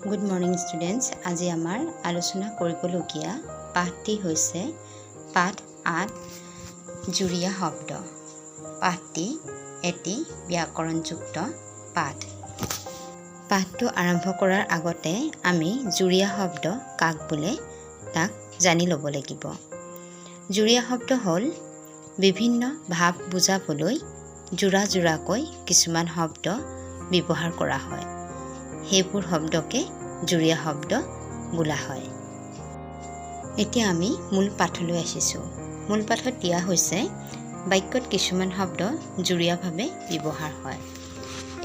Good morning students. আজি আমাৰ আলোচনা কৰিবলগীয়া পাঠটি হৈছে পাঠ 8 জুৰীয়া শব্দ। পাঠটি এটি ব্যাকৰণযুক্ত পাঠ। পাঠটো আৰম্ভ কৰাৰ আগতে আমি জুৰীয়া শব্দ কাক বোলে তাক জানি ল'ব লাগিব। জুৰীয়া শব্দ হ'ল বিভিন্ন ভাৱ বুজাবলৈ জোৰা জোৰাকৈ কিছুমান শব্দ ব্যৱহাৰ কৰা হয়। সেইবোৰ শব্দকে জুৰীয়া শব্দ বোলা হয়। এতিয়া আমি মূল পাঠলৈ আহিছোঁ। মূল পাঠত দিয়া হৈছে বাক্যত কিছুমান শব্দ জুৰীয়াভাৱে ব্যৱহাৰ হয়।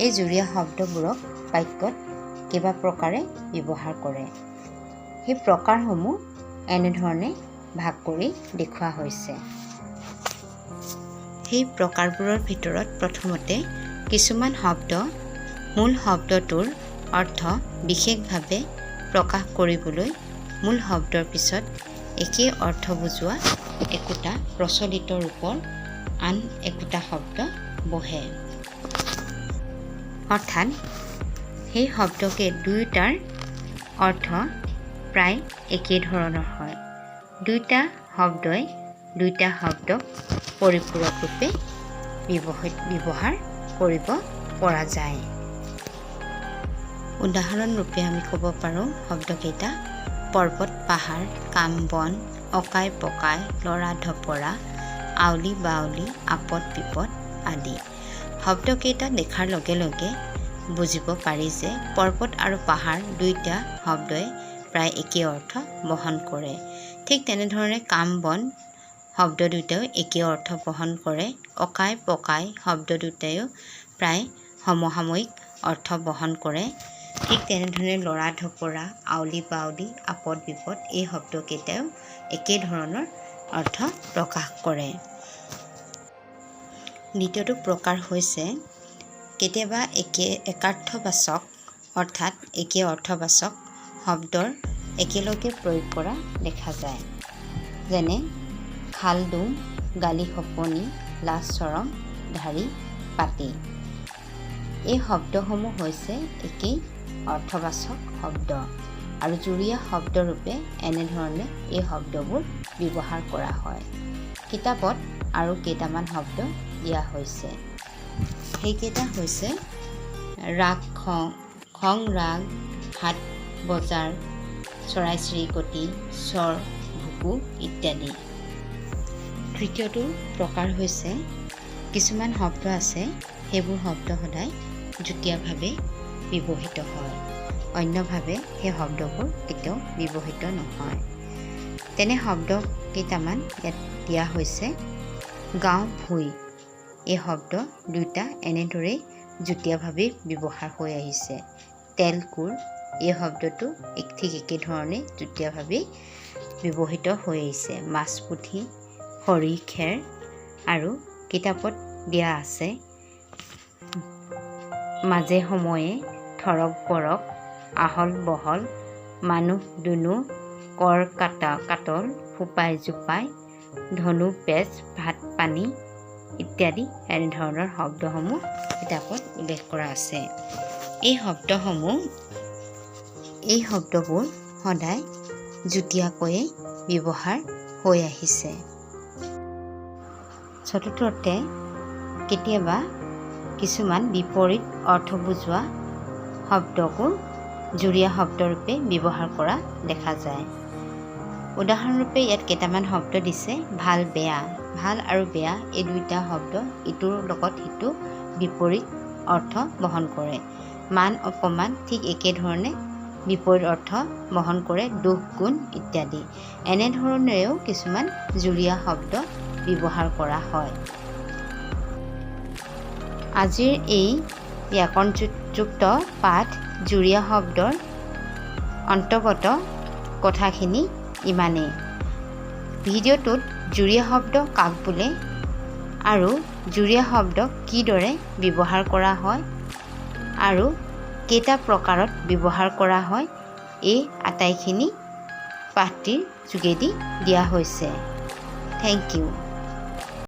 এই জুৰীয়া শব্দবোৰক বাক্যত কেইবা প্ৰকাৰে ব্যৱহাৰ কৰে। সেই প্ৰকাৰসমূহ এনেধৰণে ভাগ কৰি দেখুওৱা হৈছে। সেই প্ৰকাৰবোৰৰ ভিতৰত প্ৰথমতে কিছুমান শব্দ মূল শব্দটোৰ অৰ্থ বিশেষভাৱে প্ৰকাশ কৰিবলৈ মূল শব্দৰ পিছত একে অৰ্থ বুজোৱা একোটা প্ৰচলিত ৰূপৰ আন একোটা শব্দ বহে। অৰ্থাৎ সেই শব্দকে দুয়োটাৰ অৰ্থ প্ৰায় একে ধৰণৰ হয়। দুয়োটা শব্দই দুয়োটা শব্দক পৰিপূৰক ৰূপে ব্যৱহাৰ কৰিব পৰা যায়। উদাহৰণ ৰূপে আমি ক'ব পাৰোঁ শব্দকেইটা পৰ্বত পাহাৰ, কাম বন, অকাই পকাই, লৰা ঢপৰা, আউলি বাউলি, আপদ বিপদ আদি। শব্দকেইটা দেখাৰ লগে লগে বুজিব পাৰি যে পৰ্বত আৰু পাহাৰ দুয়োটা শব্দই প্ৰায় একে অৰ্থ বহন কৰে। ঠিক তেনেধৰণে কাম বন শব্দ দুটাও একে অৰ্থ বহন কৰে। অকাই পকাই শব্দ দুটাও প্ৰায় সমসাময়িক অৰ্থ বহন কৰে। ঠিক তেনেধৰণে লৰা ঢপৰা, আউলি বাউলি, আপদ বিপদ এই শব্দকেইটাও একে ধৰণৰ অৰ্থ প্ৰকাশ কৰে। দ্বিতীয়টো প্ৰকাৰ হৈছে কেতিয়াবা একাৰ্থবাচক অৰ্থাৎ একে অৰ্থবাচক শব্দৰ একেলগে প্ৰয়োগ কৰা দেখা যায়। যেনে খালডুং, গালি সপনি, লাজ চৰম, ধাৰি পাতি। এই শব্দসমূহ হৈছে একেই অৰ্থবাচক শব্দ আৰু জুৰীয়া শব্দৰূপে এনেধৰণে এই শব্দবোৰ ব্যৱহাৰ কৰা হয়। কিতাপত আৰু কেইটামান শব্দ দিয়া হৈছে। সেইকেইটা হৈছে ৰাগ খং ৰাগ, হাট বজাৰ, চৰাই চিৰিকটি, চৰ ভুকু ইত্যাদি। তৃতীয়টো প্ৰকাৰ হৈছে কিছুমান শব্দ আছে সেইবোৰ শব্দ সদায় যুটীয়াভাৱে ব্যৱহৃত হয়। অন্যভাৱে সেই শব্দবোৰ কেতিয়াও ব্যৱহৃত নহয়। তেনে শব্দ কেইটামান ইয়াত দিয়া হৈছে। গাঁও ভুঁই এই শব্দ দুটা এনেদৰেই যুটীয়াভাৱে ব্যৱহাৰ হৈ আহিছে। তেলকুৰ এই শব্দটো ঠিক একেধৰণে যুটীয়াভাৱে ব্যৱহৃত হৈ আহিছে। মাছপুঠি, খৰি খেৰ আৰু কিতাপত দিয়া আছে মাজে সময়ে, থৰক বৰক, আহল বহল, মানুহ দুনু, কৰ কাটল, ফুপাই জোপাই, ধনু পেচ, ভাত পানী ইত্যাদি এনেধৰণৰ শব্দসমূহ কিতাপত উল্লেখ কৰা আছে। এই শব্দবোৰ সদায় যুটীয়াকৈয়ে ব্যৱহাৰ হৈ আহিছে। চতুৰ্থতে কেতিয়াবা কিছুমান বিপৰীত অৰ্থ বুজোৱা শব্দকো জুৰীয়া শব্দৰূপে ব্যৱহাৰ কৰা দেখা যায়। উদাহৰণৰূপে ইয়াত কেইটামান শব্দ দিছে। ভাল বেয়া। ভাল আৰু বেয়া এই দুয়োটা শব্দ ইটোৰ লগত সিটো বিপৰীত অৰ্থ বহন কৰে। মান অপমান ঠিক একেধৰণে বিপৰীত অৰ্থ বহন কৰে। দোষ গুণ ইত্যাদি। এনেধৰণেও কিছুমান জুৰীয়া শব্দ ব্যৱহাৰ কৰা হয়। আজিৰ এই ব্যাকৰণযুক্ত পাঠ জুৰীয়া শব্দৰ অন্তৰ্গত কথাখিনি ইমানেই। ভিডিঅ'টোত জুৰীয়া শব্দ কাক বোলে আৰু জুৰীয়া শব্দক কিদৰে ব্যৱহাৰ কৰা হয় আৰু কেইটা প্ৰকাৰত ব্যৱহাৰ কৰা হয় এই আটাইখিনি পাঠটিৰ যোগেদি দিয়া হৈছে। Thank U.